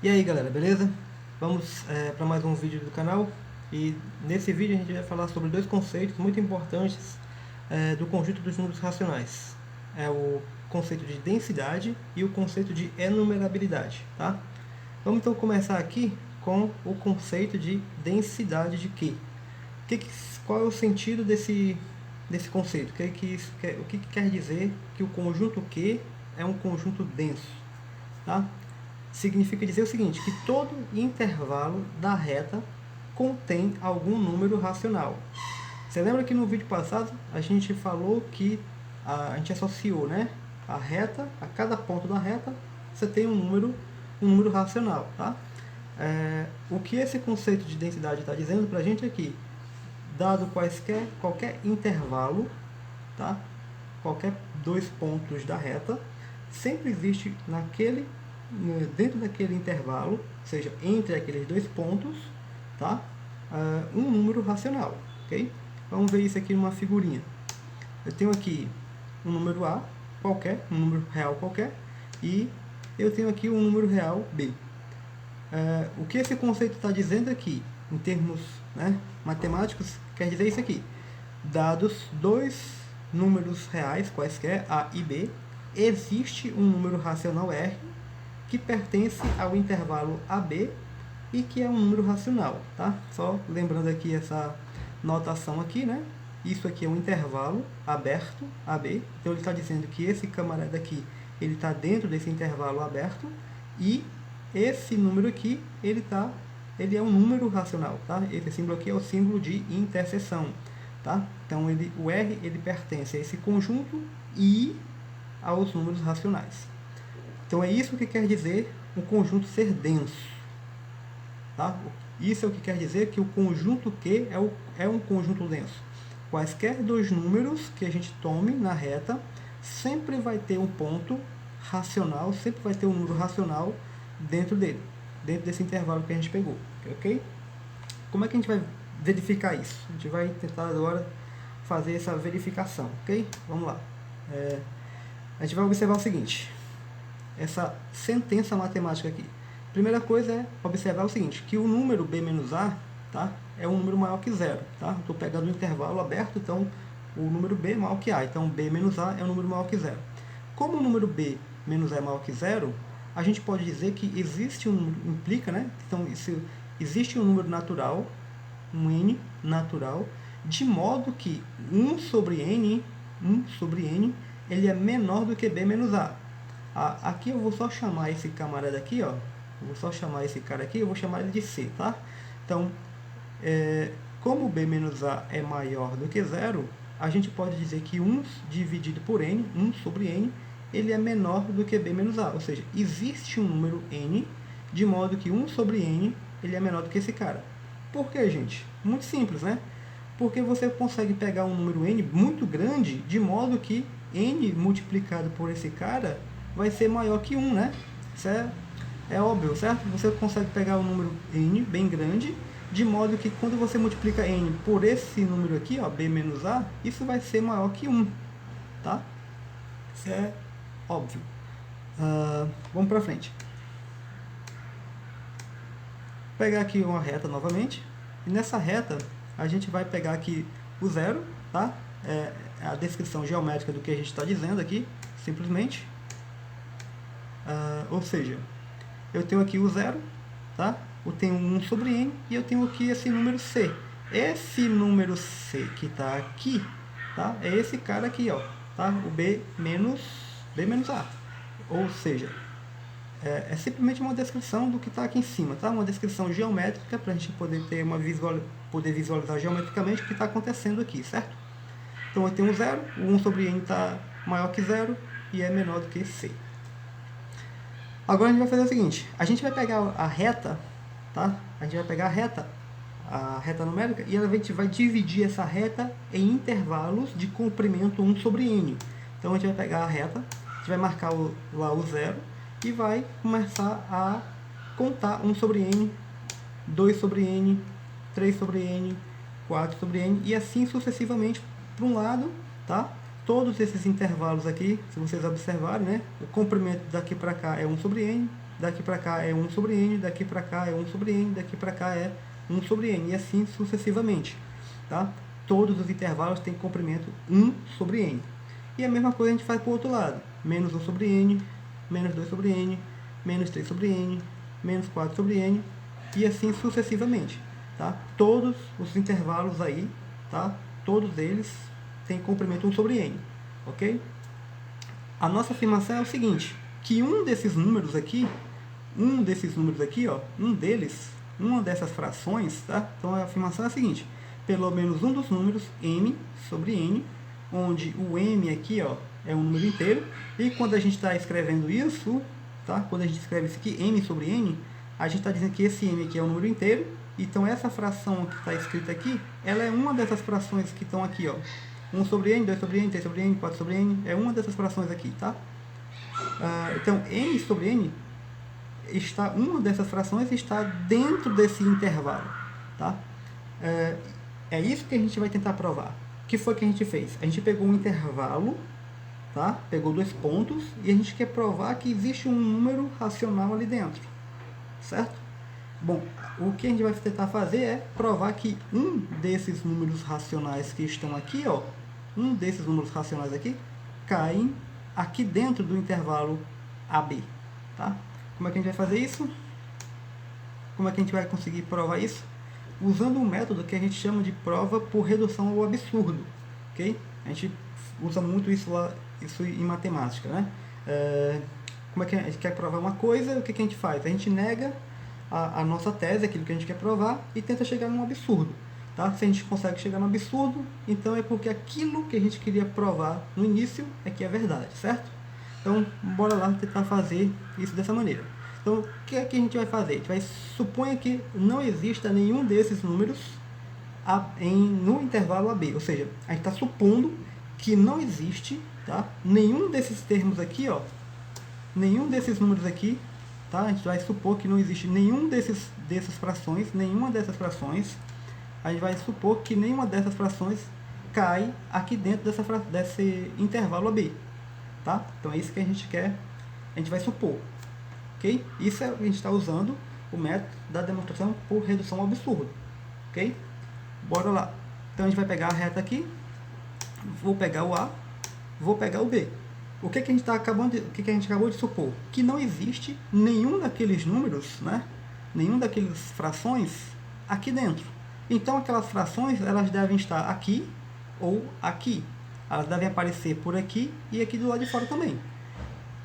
E aí galera, beleza? Vamos para mais um vídeo do canal. E nesse vídeo a gente vai falar sobre dois conceitos muito importantes do conjunto dos números racionais. É o conceito de densidade e o conceito de enumerabilidade, tá? Vamos então começar aqui com o conceito de densidade de Q. Qual é o sentido desse conceito? O que quer dizer que o conjunto Q é um conjunto denso? Tá? Significa dizer o seguinte, que todo intervalo da reta contém algum número racional. Você lembra que no vídeo passado a gente falou que a gente associou, né, a reta, a cada ponto da reta você tem um número racional, tá? O que esse conceito de densidade está dizendo para a gente é que, dado qualquer intervalo, tá? Qualquer dois pontos da reta, sempre existe dentro daquele intervalo, ou seja, entre aqueles dois pontos, tá? Um número racional, ok? Vamos ver isso aqui numa figurinha. Eu tenho aqui um número A qualquer, um número real qualquer, e eu tenho aqui um número real B. O que esse conceito está dizendo aqui, em termos, né, matemáticos, quer dizer isso aqui. Dados dois números reais, quaisquer, A e B, existe um número racional R que pertence ao intervalo AB e que é um número racional, tá? Só lembrando aqui essa notação aqui, né? Isso aqui é um intervalo aberto, AB, então ele está dizendo que esse camarada aqui, ele está dentro desse intervalo aberto, e esse número aqui, ele é um número racional, tá? Esse símbolo aqui é o símbolo de interseção, tá? Então o R ele pertence a esse conjunto e aos números racionais. Então é isso que quer dizer um conjunto ser denso, tá? Isso é o que quer dizer que o conjunto Q é um conjunto denso. Quaisquer dois números que a gente tome na reta, sempre vai ter um ponto racional, sempre vai ter um número racional dentro dele, dentro desse intervalo que a gente pegou, ok? Como é que a gente vai verificar isso? A gente vai tentar agora fazer essa verificação, ok? Vamos lá. A gente vai observar o seguinte, essa sentença matemática aqui. Primeira coisa é observar o seguinte, que o número b menos a, tá, é um número maior que zero. Tá? Estou pegando um intervalo aberto, então o número b é maior que a. Então b menos a é um número maior que zero. Como o número b menos a é maior que zero, a gente pode dizer que existe um número, implica, né? Então existe um número natural, um n natural, de modo que 1 sobre n, ele é menor do que b menos a. Aqui eu vou só chamar esse camarada aqui, ó. Eu vou só chamar esse cara aqui, eu vou chamar ele de C, tá? Então, como b menos a é maior do que zero, a gente pode dizer que 1 dividido por n, 1 sobre n, ele é menor do que b menos a. Ou seja, existe um número n, de modo que 1 sobre n, ele é menor do que esse cara. Por que, gente? Muito simples, né? Porque você consegue pegar um número n muito grande, de modo que n multiplicado por esse cara vai ser maior que 1, né? Isso é óbvio, certo? Você consegue pegar um número n bem grande, de modo que quando você multiplica n por esse número aqui, ó, b menos a, isso vai ser maior que 1, tá? Isso é óbvio. Vamos para frente. Vou pegar aqui uma reta novamente, e nessa reta a gente vai pegar aqui o zero, tá? É a descrição geométrica do que a gente está dizendo aqui, simplesmente. Ou seja, eu tenho aqui o zero, tá? Eu tenho 1 sobre n e eu tenho aqui esse número c. Esse número c que está aqui, tá? É esse cara aqui, ó, tá? O b menos a. Ou seja, é simplesmente uma descrição do que está aqui em cima, tá? Uma descrição geométrica para a gente poder ter poder visualizar geometricamente o que está acontecendo aqui, certo? Então eu tenho 0, o 1 sobre n está maior que 0 e é menor do que c. Agora a gente vai fazer o seguinte, a gente vai pegar a reta, tá? A gente vai pegar a reta numérica, e a gente vai dividir essa reta em intervalos de comprimento 1 sobre n. Então a gente vai pegar a reta, a gente vai marcar lá o 0 e vai começar a contar 1 sobre n, 2 sobre n, 3 sobre n, 4 sobre n, e assim sucessivamente para um lado, tá? Todos esses intervalos aqui, se vocês observarem, né? O comprimento daqui para cá é 1 sobre n, daqui para cá é 1 sobre n, daqui para cá é 1 sobre n, daqui para cá é 1 sobre n, e assim sucessivamente. Tá? Todos os intervalos têm comprimento 1 sobre n. E a mesma coisa a gente faz para o outro lado. Menos 1 sobre n, menos 2 sobre n, menos 3 sobre n, menos 4 sobre n, e assim sucessivamente. Tá? Todos os intervalos aí, tá? Todos eles têm comprimento 1 sobre n. Ok? A nossa afirmação é o seguinte, que um desses números aqui, ó, uma dessas frações, tá? Então a afirmação é a seguinte, pelo menos um dos números m sobre n, onde o m aqui, ó, é um número inteiro, e quando a gente está escrevendo isso, tá? Quando a gente escreve isso aqui, m sobre n, a gente está dizendo que esse m aqui é um número inteiro, então essa fração que está escrita aqui, ela é uma dessas frações que estão aqui, ó. 1 sobre n, 2 sobre n, 3 sobre n, 4 sobre n, é uma dessas frações aqui, tá? Então, n sobre n, uma dessas frações está dentro desse intervalo, tá? É isso que a gente vai tentar provar. O que foi que a gente fez? A gente pegou um intervalo, tá? Pegou 2 pontos, e a gente quer provar que existe um número racional ali dentro, certo? Bom, o que a gente vai tentar fazer é provar que um desses números racionais que estão aqui, ó, um desses números racionais aqui, caem aqui dentro do intervalo AB, tá? Como é que a gente vai fazer isso? Como é que a gente vai conseguir provar isso? Usando um método que a gente chama de prova por redução ao absurdo, ok? A gente usa muito isso em matemática, né? Como é que a gente quer provar uma coisa, o que a gente faz? A gente nega a nossa tese, aquilo que a gente quer provar, e tenta chegar num absurdo. Tá? Se a gente consegue chegar no absurdo, então é porque aquilo que a gente queria provar no início é que é verdade, certo? Então, bora lá tentar fazer isso dessa maneira. Então, o que é que a gente vai fazer? A gente vai supor que não exista nenhum desses números no intervalo AB, ou seja, a gente está supondo que não existe, tá? Nenhum desses termos aqui, ó, nenhum desses números aqui, tá? A gente vai supor que não existe nenhuma dessas frações, a gente vai supor que nenhuma dessas frações cai aqui dentro desse intervalo AB, tá? Então é isso que a gente quer, a gente vai supor, ok? Isso a gente está usando o método da demonstração por redução ao absurdo, ok? Bora lá. Então a gente vai pegar a reta aqui, vou pegar o A, vou pegar o B. O que a gente acabou de supor? Que não existe nenhum daqueles números, né? Nenhum daqueles frações aqui dentro. Então aquelas frações, elas devem estar aqui ou aqui. Elas devem aparecer por aqui e aqui do lado de fora também.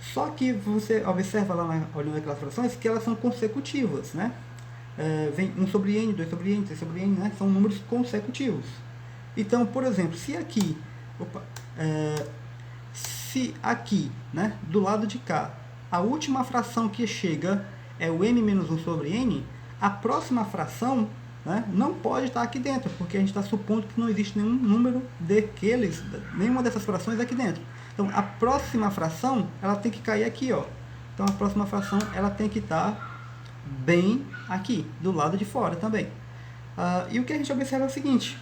Só que você observa lá, olhando aquelas frações, que elas são consecutivas, né? Vem 1 sobre n, 2 sobre n, 3 sobre n, né? São números consecutivos. Então, por exemplo, se aqui, né, do lado de cá, a última fração que chega é o m menos 1 sobre n, a próxima fração, né, não pode estar aqui dentro, porque a gente está supondo que não existe nenhum número nenhuma dessas frações aqui dentro. Então, a próxima fração, ela tem que cair aqui, ó. Então, a próxima fração, ela tem que estar bem aqui, do lado de fora também. E o que a gente observa é o seguinte,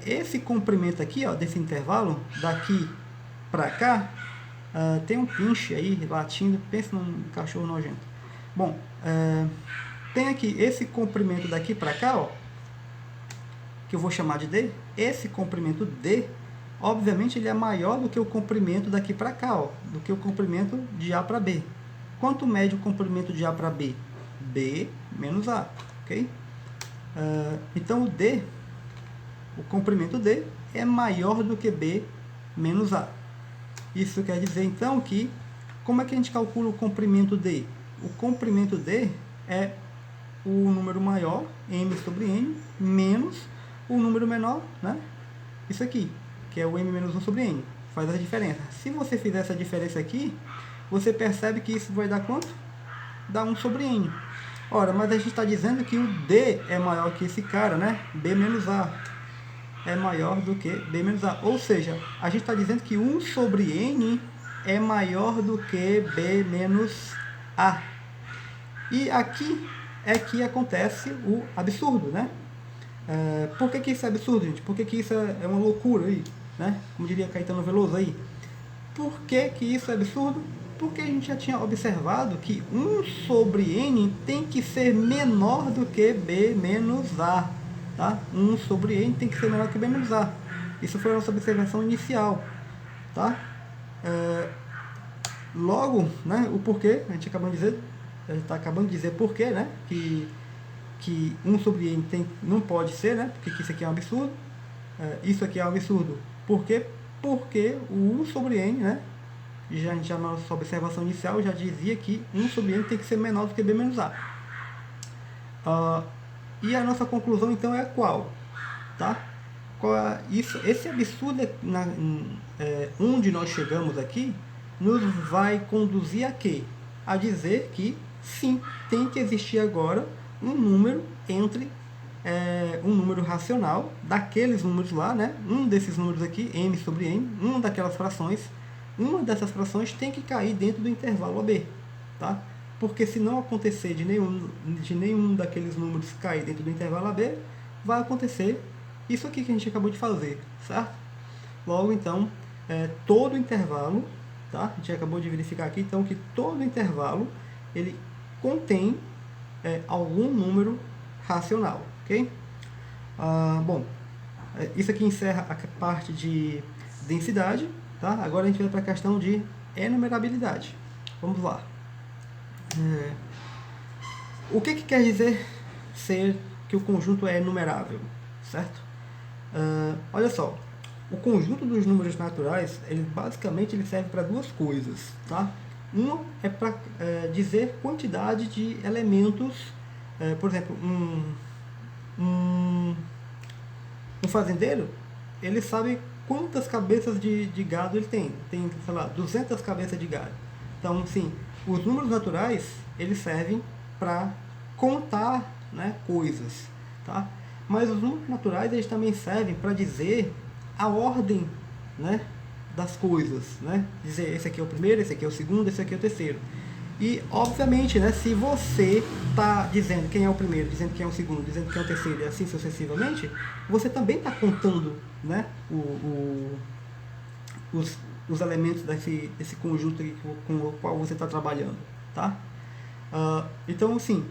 esse comprimento aqui, ó, desse intervalo, daqui para cá, tem um pinche aí latindo, pensa num cachorro nojento. Bom, tem aqui esse comprimento daqui para cá, ó, que eu vou chamar de D. Esse comprimento D, obviamente, ele é maior do que o comprimento daqui para cá, ó, do que o comprimento de A para B. Quanto mede o comprimento de A para B? B menos A, ok? Então, o comprimento D é maior do que B menos A. Isso quer dizer, então, que como é que a gente calcula o comprimento D? O comprimento D é o número maior, m sobre n, menos o número menor, né? Isso aqui, que é o m menos 1 sobre n. Faz a diferença. Se você fizer essa diferença aqui, você percebe que isso vai dar quanto? Dá 1 sobre n. Ora, mas a gente está dizendo que o D é maior que esse cara, né? B menos A é maior do que B menos A. Ou seja, a gente está dizendo que 1 sobre n é maior do que B menos A. E aqui é que acontece o absurdo, né? Por que isso é absurdo, gente? Por que isso é uma loucura aí, né? Como diria Caetano Veloso aí. Por que isso é absurdo? Porque a gente já tinha observado que 1 sobre n tem que ser menor do que b menos a. Tá? 1 sobre n tem que ser menor que b menos a. Isso foi a nossa observação inicial. Tá? Logo, né, o porquê, a gente está acabando de dizer porquê, né, que 1 sobre n não pode ser, né, porque isso aqui é um absurdo. Isso aqui é um absurdo. Por quê? Porque o 1 sobre n, né, já na nossa observação inicial já dizia que 1 sobre n tem que ser menor do que b menos a. E a nossa conclusão então é qual? Tá? Esse absurdo onde nós chegamos aqui nos vai conduzir a quê? A dizer que sim, tem que existir agora um número entre um número racional daqueles números lá, né? Um desses números aqui, m sobre n, uma daquelas frações, uma dessas frações tem que cair dentro do intervalo AB, tá? Porque se não acontecer de nenhum daqueles números cair dentro do intervalo AB, vai acontecer isso aqui que a gente acabou de fazer, certo? Logo, então, todo intervalo, tá? A gente acabou de verificar aqui, então, que todo intervalo, ele contém algum número racional, ok? Bom, isso aqui encerra a parte de densidade, tá? Agora a gente vai para a questão de enumerabilidade. Vamos lá. O que quer dizer que o conjunto é enumerável, certo? Olha só, o conjunto dos números naturais, basicamente ele serve para duas coisas, tá? Uma é para dizer quantidade de elementos, por exemplo, um fazendeiro, ele sabe quantas cabeças de gado ele tem. Tem, sei lá, 200 cabeças de gado. Então, sim, os números naturais, eles servem para contar, né, coisas, tá? Mas os números naturais, eles também servem para dizer a ordem, né, das coisas, né? Dizer, esse aqui é o primeiro, esse aqui é o segundo, esse aqui é o terceiro. E, obviamente, né, se você está dizendo quem é o primeiro, dizendo quem é o segundo, dizendo quem é o terceiro e assim sucessivamente, você também está contando, né, os elementos desse conjunto com o qual você está trabalhando, tá? Então, assim,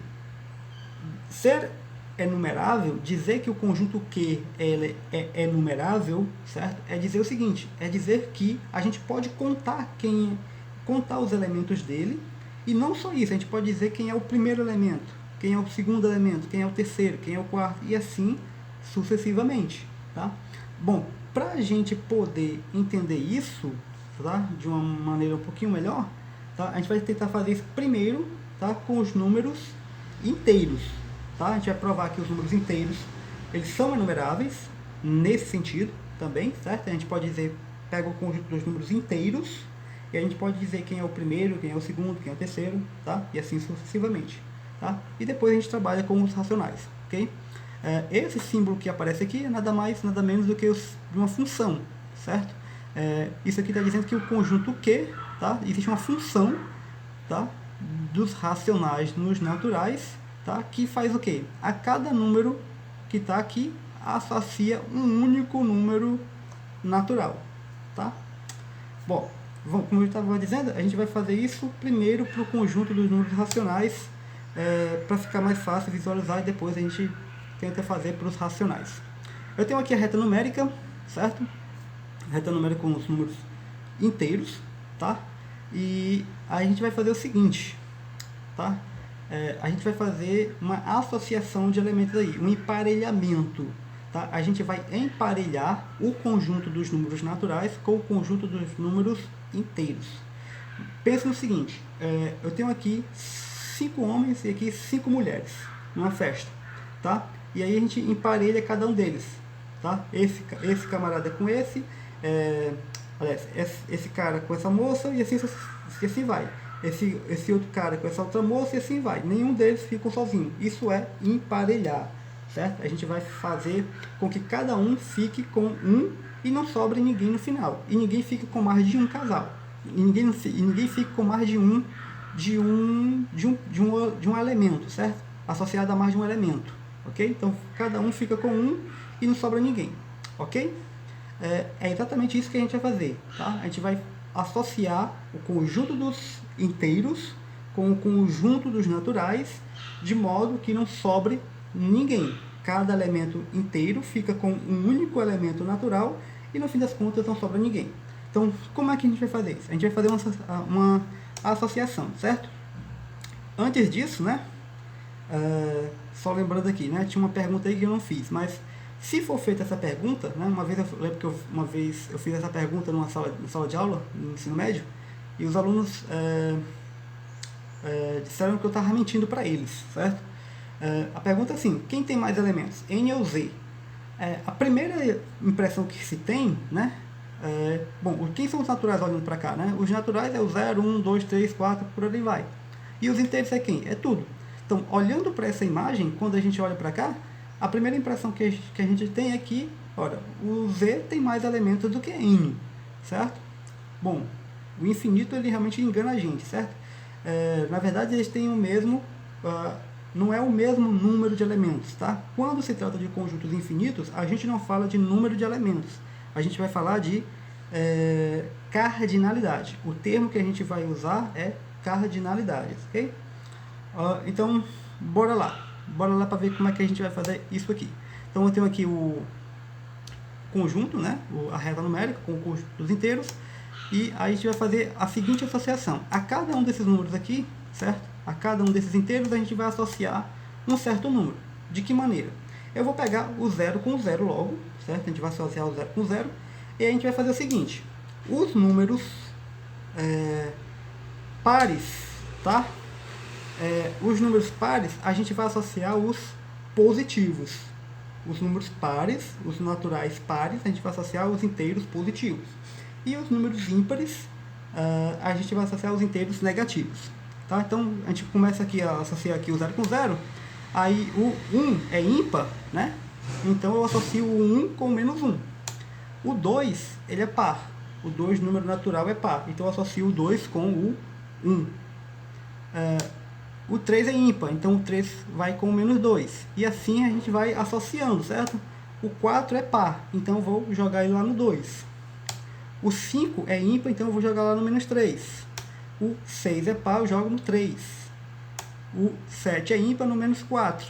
ser enumerável, dizer que o conjunto Q ele é enumerável, certo? É dizer o seguinte, é dizer que a gente pode contar os elementos dele, e não só isso, a gente pode dizer quem é o primeiro elemento, quem é o segundo elemento, quem é o terceiro, quem é o quarto, e assim sucessivamente, tá? Bom, para a gente poder entender isso, tá, de uma maneira um pouquinho melhor, tá, a gente vai tentar fazer isso primeiro, tá, com os números inteiros, tá? A gente vai provar que os números inteiros, eles são enumeráveis, nesse sentido também, certo? A gente pode dizer, pega o conjunto dos números inteiros, e a gente pode dizer quem é o primeiro, quem é o segundo, quem é o terceiro, tá? E assim sucessivamente, tá? E depois a gente trabalha com os racionais, ok? Esse símbolo que aparece aqui é nada mais, nada menos do que uma função, certo? Isso aqui está dizendo que o conjunto Q, tá? Existe uma função, tá, dos racionais nos naturais, tá, que faz o quê? A cada número que está aqui associa um único número natural, tá? Bom, como eu estava dizendo, a gente vai fazer isso primeiro para o conjunto dos números racionais, para ficar mais fácil visualizar, e depois a gente tenta fazer para os racionais. Eu tenho aqui a reta numérica, certo? A reta numérica com os números inteiros, tá? E a gente vai fazer o seguinte, tá? A gente vai fazer uma associação de elementos aí, um emparelhamento, tá? A gente vai emparelhar o conjunto dos números naturais com o conjunto dos números inteiros. Pensa no seguinte, eu tenho aqui 5 homens e aqui 5 mulheres numa festa, tá? E aí a gente emparelha cada um deles, tá? Esse camarada com esse, aliás, esse cara com essa moça, e assim vai. Esse outro cara com essa outra moça, e assim vai. Nenhum deles fica sozinho. Isso é emparelhar, certo? A gente vai fazer com que cada um fique com um e não sobre ninguém no final. E ninguém fique com mais de um casal. E ninguém fique com mais de um elemento, certo? Associado a mais de um elemento, ok? Então, cada um fica com um e não sobra ninguém, ok? É exatamente isso que a gente vai fazer, tá? A gente vai associar o conjunto dos inteiros com o conjunto dos naturais, de modo que não sobre ninguém. Cada elemento inteiro fica com um único elemento natural e no fim das contas não sobra ninguém. Então, como é que a gente vai fazer isso? A gente vai fazer uma associação, certo? Antes disso, né? Só lembrando aqui, né? Tinha uma pergunta aí que eu não fiz, mas se for feita essa pergunta, né? Uma vez eu lembro que uma vez eu fiz essa pergunta numa sala de aula, no ensino médio, e os alunos disseram que eu estava mentindo para eles, certo? A pergunta é assim: quem tem mais elementos, N ou Z? A primeira impressão que se tem, né? Bom, quem são os naturais olhando para cá, né? Os naturais é o 0, 1, 2, 3, 4, por ali vai. E os inteiros é quem? É tudo. Então, olhando para essa imagem, quando a gente olha para cá, a primeira impressão que a gente tem é que, olha, o Z tem mais elementos do que N, certo? Bom, o infinito ele realmente engana a gente, certo? Na verdade, eles têm o mesmo, não é o mesmo número de elementos, tá? Quando se trata de conjuntos infinitos, a gente não fala de número de elementos, a gente vai falar de cardinalidade. O termo que a gente vai usar é cardinalidade, ok? Então, bora lá para ver como é que a gente vai fazer isso aqui. Então, eu tenho aqui o conjunto, né? A reta numérica com o conjunto dos inteiros, e aí a gente vai fazer a seguinte associação. A cada um desses números aqui, certo? A cada um desses inteiros a gente vai associar um certo número. De que maneira? Eu vou pegar o 0 com o 0 logo, certo? A gente vai associar o 0 com o 0, e a gente vai fazer o seguinte: os números pares, tá? Os números pares, a gente vai associar os positivos. Os números pares, os naturais pares, a gente vai associar os inteiros positivos. E os números ímpares, a gente vai associar os inteiros negativos. Tá? Então, a gente começa aqui a associar aqui o 0 com 0. Aí, o 1 é ímpar, né? Então, eu associo o 1 com o menos 1. O 2, ele é par. O 2, número natural, é par. Então, eu associo o 2 com o 1. O 3 é ímpar, então o 3 vai com o menos 2. E assim a gente vai associando, certo? O 4 é par, então eu vou jogar ele lá no 2. O 5 é ímpar, então eu vou jogar lá no menos 3. O 6 é par, eu jogo no 3. O 7 é ímpar, no menos 4.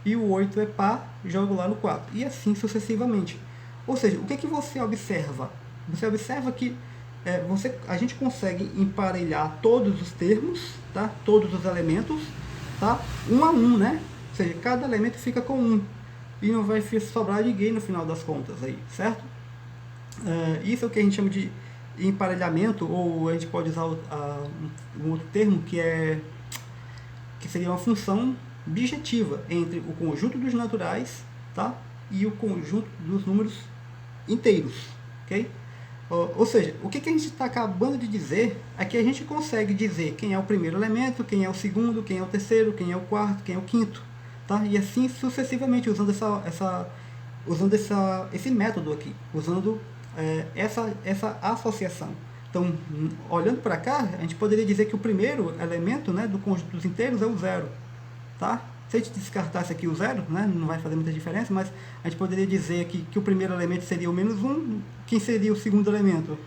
E o 8 é par, jogo lá no 4. E assim sucessivamente. Ou seja, o que você observa? Você observa que a gente consegue emparelhar todos os termos, tá? Todos os elementos, tá? Um a um, né? Ou seja, cada elemento fica com um. E não vai sobrar ninguém no final das contas aí, certo? Isso é o que a gente chama de emparelhamento, ou a gente pode usar um outro termo que seria uma função bijetiva entre o conjunto dos naturais, tá? E o conjunto dos números inteiros, ok? Ou seja, o que a gente está acabando de dizer é que a gente consegue dizer quem é o primeiro elemento, quem é o segundo, quem é o terceiro, quem é o quarto, quem é o quinto, tá? E assim sucessivamente, usando esse método aqui, usando essa associação. Então, olhando para cá, a gente poderia dizer que o primeiro elemento, né, do conjunto dos inteiros é o 0, tá? Se a gente descartasse aqui o 0, né, não vai fazer muita diferença, mas a gente poderia dizer aqui que o primeiro elemento seria o menos 1. Quem seria o segundo elemento?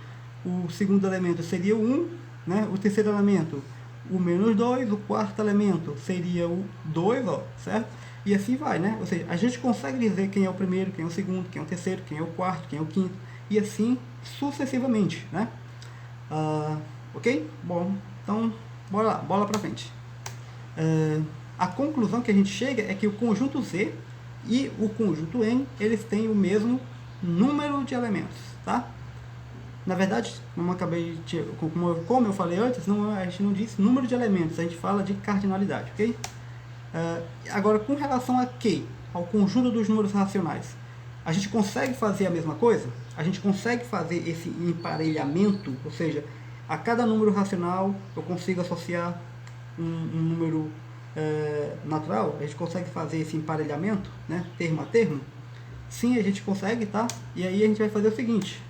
O segundo elemento seria o 1, né? O terceiro elemento, o menos 2. O quarto elemento seria o 2, ó, certo? E assim vai, né? Ou seja, a gente consegue dizer quem é o primeiro, quem é o segundo, quem é o terceiro, quem é o quarto, quem é o quinto, e assim sucessivamente, né? Ok? Bom, então, bora lá, bola pra frente. A conclusão que a gente chega é que o conjunto Z e o conjunto N, eles têm o mesmo número de elementos, tá? Na verdade, como eu falei antes, a gente não diz número de elementos, a gente fala de cardinalidade, ok? Agora, com relação a quê? Ao conjunto dos números racionais, a gente consegue fazer a mesma coisa? A gente consegue fazer esse emparelhamento, ou seja, a cada número racional eu consigo associar um número natural? A gente consegue fazer esse emparelhamento, né, termo a termo? Sim, a gente consegue, tá? E aí a gente vai fazer o seguinte: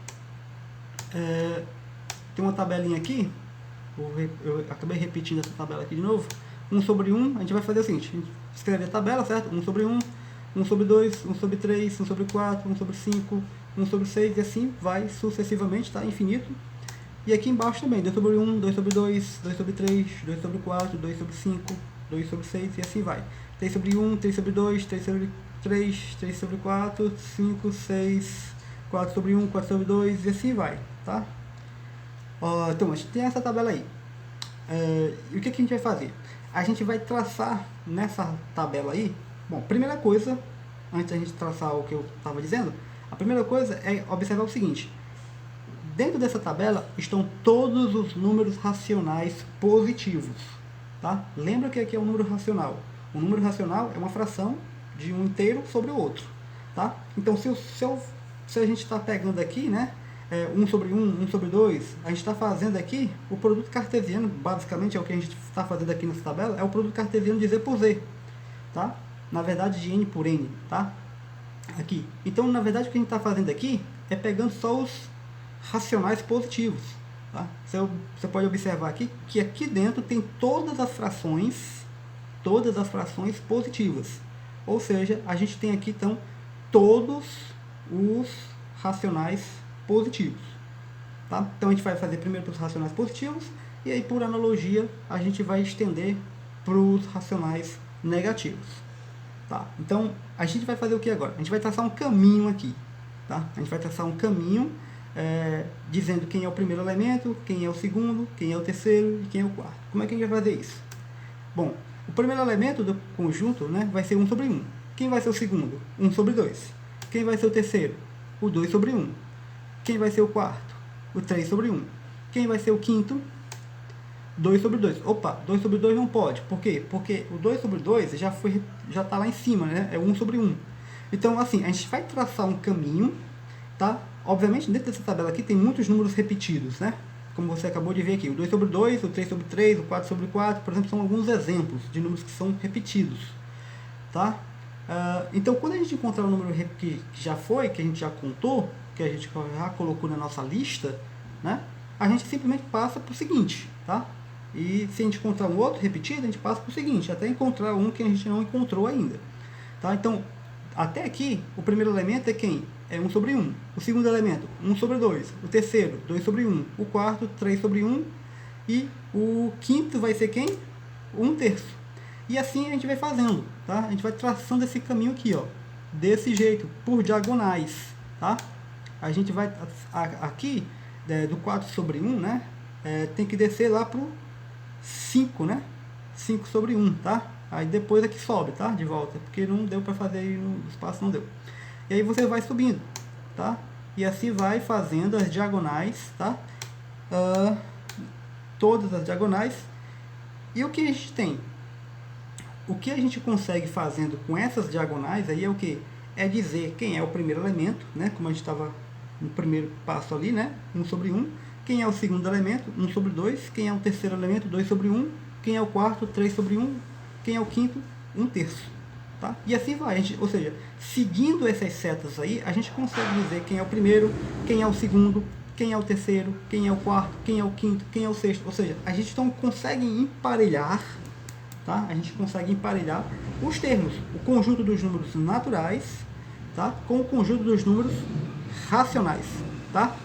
tem uma tabelinha aqui, eu acabei repetindo essa tabela aqui de novo. 1 sobre 1, a gente vai fazer o seguinte: a gente escreve a tabela, certo? 1 sobre 1, 1 sobre 2, 1 sobre 3, 1 sobre 4, 1 sobre 5, 1 sobre 6, e assim vai sucessivamente, tá? Infinito. E aqui embaixo também, 2 sobre 1, 2 sobre 2, 2 sobre 3, 2 sobre 4, 2 sobre 5, 2 sobre 6 e assim vai. 3 sobre 1, 3 sobre 2, 3 sobre 3, 3 sobre 4, 5, 6, 4 sobre 1, 4 sobre 2 e assim vai, tá? Então, a gente tem essa tabela aí. E o que a gente vai fazer? A gente vai traçar nessa tabela aí, bom, primeira coisa, antes da gente traçar o que eu estava dizendo, a primeira coisa é observar o seguinte: dentro dessa tabela estão todos os números racionais positivos, tá? Lembra que aqui é um número racional. O número racional é uma fração de um inteiro sobre o outro, tá? Então, se a gente está pegando aqui, né, 1 sobre 1, 1 sobre 2, a gente está fazendo aqui o produto cartesiano, basicamente é o que a gente está fazendo aqui nessa tabela, é o produto cartesiano de Z por Z, tá? Na verdade, de N por N, tá? Aqui. Então, na verdade, o que a gente está fazendo aqui é pegando só os racionais positivos, tá? Você pode observar aqui que aqui dentro tem todas as frações positivas. Ou seja, a gente tem aqui, então, todos os racionais positivos, tá? Então, a gente vai fazer primeiro para os racionais positivos e aí, por analogia, a gente vai estender para os racionais negativos, tá? Então, a gente vai fazer o que agora? A gente vai traçar um caminho aqui, tá? A gente vai traçar um caminho dizendo quem é o primeiro elemento, quem é o segundo, quem é o terceiro e quem é o quarto. Como é que a gente vai fazer isso? Bom, o primeiro elemento do conjunto, né, vai ser 1 sobre 1. Quem vai ser o segundo? 1 sobre 2. Quem vai ser o terceiro? O 2 sobre 1. Quem vai ser o quarto? O 3 sobre 1. Quem vai ser o quinto? 2 sobre 2. Opa, 2 sobre 2 não pode. Por quê? Porque o 2 sobre 2 já está lá em cima, né? É 1 sobre 1. Então, assim, a gente vai traçar um caminho, tá? Obviamente, dentro dessa tabela aqui tem muitos números repetidos, né? Como você acabou de ver aqui, o 2 sobre 2, o 3 sobre 3, o 4 sobre 4, por exemplo, são alguns exemplos de números que são repetidos, tá? Então, quando a gente encontrar um número que já foi, que a gente já contou, que a gente já colocou na nossa lista, né? A gente simplesmente passa para o seguinte, tá? E se a gente encontrar um outro repetido, a gente passa para o seguinte, até encontrar um que a gente não encontrou ainda, tá? Então, até aqui, o primeiro elemento é quem? É 1 sobre 1. O segundo elemento, 1 sobre 2. O terceiro, 2 sobre 1. O quarto, 3 sobre 1. E o quinto vai ser quem? 1 terço. E assim a gente vai fazendo, tá? A gente vai traçando esse caminho aqui, ó. Desse jeito, por diagonais, tá? A gente vai, aqui, do 4 sobre 1, né? Tem que descer lá pro 5, né? 5 sobre 1, tá? Aí depois aqui sobe, tá? De volta, porque não deu para fazer aí no espaço, não deu. E aí você vai subindo, tá? E assim vai fazendo as diagonais, tá? Todas as diagonais. E o que a gente tem? O que a gente consegue fazendo com essas diagonais aí é o que? É dizer quem é o primeiro elemento, né? Como a gente estava no primeiro passo ali, né? 1 sobre 1. Quem é o segundo elemento? 1 sobre 2. Quem é o terceiro elemento? 2 sobre 1. Quem é o quarto? 3 sobre 1. Quem é o quinto? 1 terço. Tá? E assim vai, ou seja, seguindo essas setas aí, a gente consegue dizer quem é o primeiro, quem é o segundo, quem é o terceiro, quem é o quarto, quem é o quinto, quem é o sexto. Ou seja, a gente então consegue emparelhar, tá? A gente consegue emparelhar os termos, o conjunto dos números naturais, tá? Com o conjunto dos números racionais, tá?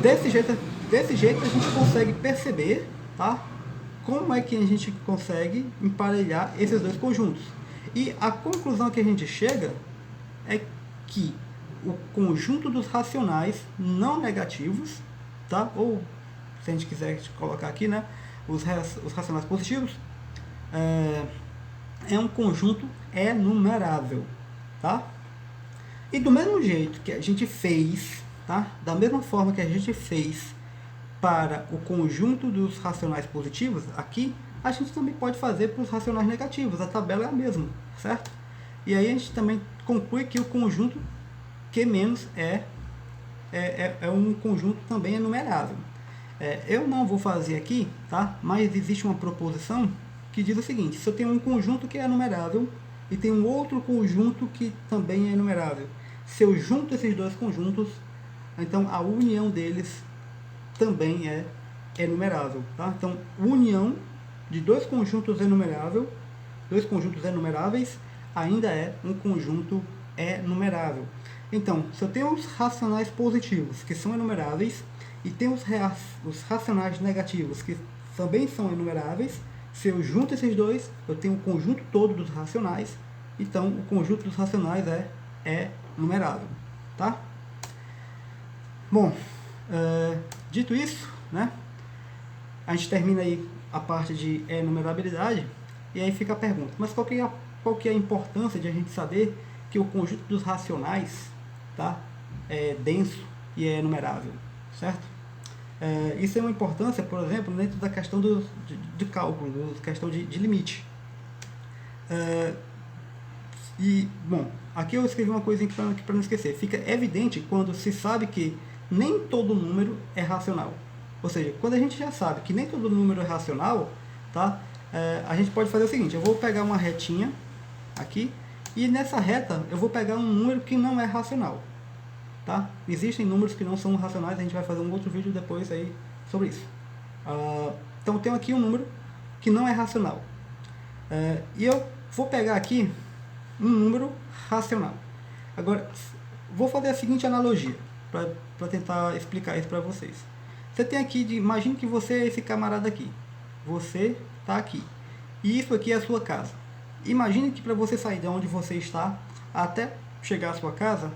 Desse jeito a gente consegue perceber, tá? Como é que a gente consegue emparelhar esses dois conjuntos. E a conclusão que a gente chega é que o conjunto dos racionais não negativos, tá? Ou, se a gente quiser colocar aqui, né? Os racionais positivos, é um conjunto enumerável, tá? E do mesmo jeito que a gente fez, tá? Da mesma forma que a gente fez para o conjunto dos racionais positivos, aqui, a gente também pode fazer para os racionais negativos. A tabela é a mesma, certo? E aí a gente também conclui que o conjunto Q- é um conjunto também enumerável. Eu não vou fazer aqui, tá? Mas existe uma proposição que diz o seguinte: se eu tenho um conjunto que é enumerável e tem um outro conjunto que também é enumerável, se eu junto esses dois conjuntos, então a união deles também é enumerável, tá? Então, união de dois conjuntos enumeráveis ainda é um conjunto enumerável. Então, se eu tenho os racionais positivos que são enumeráveis E tem os racionais negativos, que também são enumeráveis. Se eu junto esses dois, eu tenho o conjunto todo dos racionais. Então, o conjunto dos racionais é numerável. Tá? Bom, dito isso, né, a gente termina aí a parte de enumerabilidade. E aí fica a pergunta, mas qual que é a importância de a gente saber que o conjunto dos racionais, tá, é denso e é enumerável, certo? Isso é uma importância, por exemplo, dentro da questão de cálculo, da questão de limite. Bom, aqui eu escrevi uma coisa para não esquecer. Fica evidente quando se sabe que nem todo número é racional. Ou seja, quando a gente já sabe que nem todo número é racional, tá? A gente pode fazer o seguinte, eu vou pegar uma retinha aqui, e nessa reta eu vou pegar um número que não é racional. Tá? Existem números que não são racionais, a gente vai fazer um outro vídeo depois aí sobre isso. Então eu tenho aqui um número que não é racional. E eu vou pegar aqui um número racional. Agora, vou fazer a seguinte analogia, para tentar explicar isso para vocês. Você tem aqui, imagine que você é esse camarada aqui. Você está aqui. E isso aqui é a sua casa. Imagine que para você sair de onde você está até chegar à sua casa,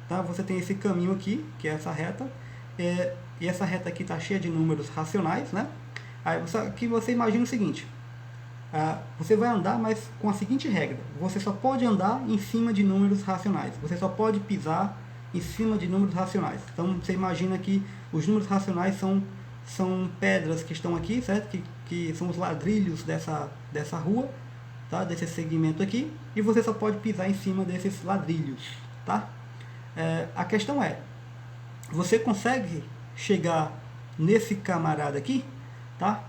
tá? Você tem esse caminho aqui, que é essa reta, e essa reta aqui está cheia de números racionais, né? Aí você imagina o seguinte, você vai andar, mas com a seguinte regra, você só pode andar em cima de números racionais, você só pode pisar em cima de números racionais. Então você imagina que os números racionais são pedras que estão aqui, certo? Que são os ladrilhos dessa rua, tá? Desse segmento aqui, e você só pode pisar em cima desses ladrilhos, tá? A questão é, você consegue chegar nesse camarada aqui, tá?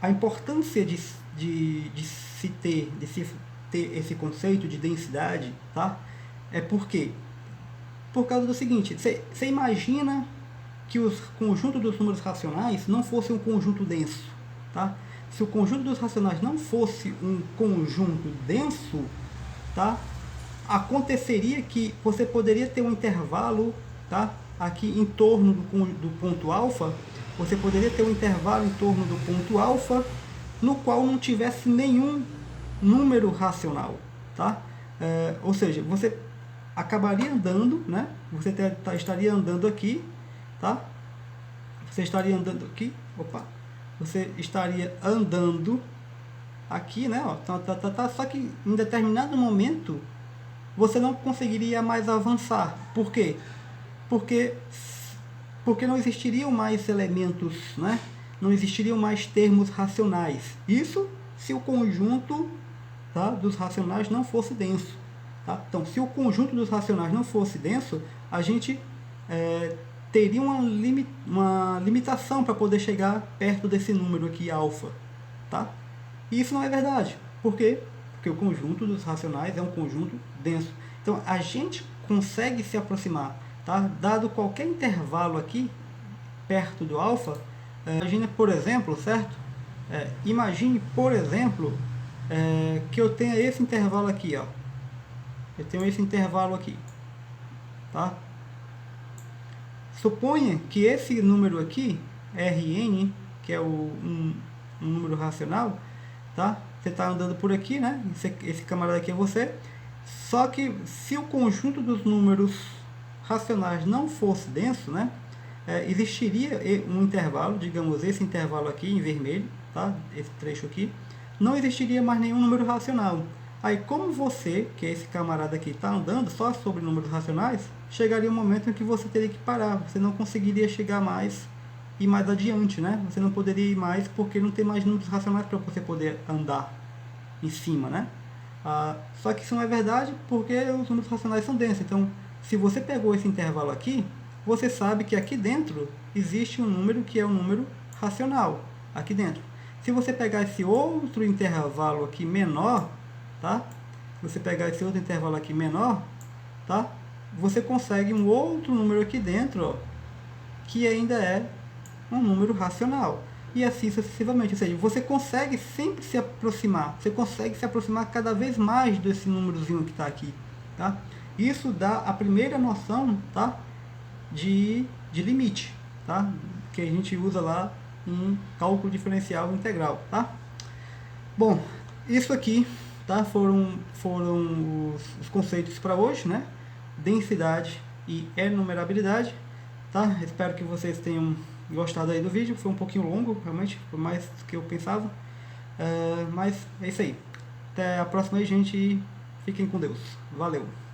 A importância de se ter esse conceito de densidade, tá? É porque, por causa do seguinte, você imagina que o conjunto dos números racionais não fosse um conjunto denso, tá? Se o conjunto dos racionais não fosse um conjunto denso, tá? Aconteceria que você poderia ter um intervalo, tá? Aqui em torno do ponto alfa, você poderia ter um intervalo em torno do ponto alfa, no qual não tivesse nenhum número racional, tá? Ou seja, você acabaria andando, né? Você estaria andando aqui, tá? Você estaria andando aqui, você estaria andando aqui, né? Ó, só que em determinado momento você não conseguiria mais avançar. Por quê? Porque não existiriam mais elementos, né? Não existiriam mais termos racionais. Isso se o conjunto, tá, dos racionais não fosse denso. Tá? Então, se o conjunto dos racionais não fosse denso, a gente teria uma limitação para poder chegar perto desse número aqui, alfa. Tá? E isso não é verdade. Por quê? Porque o conjunto dos racionais é um conjunto denso. Então, a gente consegue se aproximar, tá? Dado qualquer intervalo aqui, perto do alfa, imagine, por exemplo, certo? Imagine, por exemplo, que eu tenha esse intervalo aqui, ó. Eu tenho esse intervalo aqui, tá? Suponha que esse número aqui, Rn, que é um número racional, tá? Você está andando por aqui, né? Esse camarada aqui é você. Só que se o conjunto dos números racionais não fosse denso, né? Existiria um intervalo, digamos esse intervalo aqui em vermelho, tá? Esse trecho aqui, não existiria mais nenhum número racional. Aí, como você, que é esse camarada aqui, está andando só sobre números racionais, chegaria um momento em que você teria que parar, você não conseguiria chegar mais e mais adiante, né? Você não poderia ir mais porque não tem mais números racionais para você poder andar em cima, né? Só que isso não é verdade porque os números racionais são densos. Então, se você pegou esse intervalo aqui, você sabe que aqui dentro existe um número que é um número racional, aqui dentro. Se você pegar esse outro intervalo aqui menor, tá? Se você pegar esse outro intervalo aqui menor, tá? Você consegue um outro número aqui dentro, ó, que ainda é um número racional. E assim sucessivamente, ou seja, você consegue sempre se aproximar, você consegue se aproximar cada vez mais desse númerozinho que está aqui, tá? Isso dá a primeira noção, tá? De limite. tá? Que a gente usa lá em cálculo diferencial integral, tá? Bom, isso aqui, tá? Foram os conceitos para hoje, né? Densidade e enumerabilidade, tá? Espero que vocês tenham gostado aí do vídeo. Foi um pouquinho longo, realmente, foi mais do que eu pensava. Mas é isso aí. Até a próxima aí, gente, e fiquem com Deus. Valeu!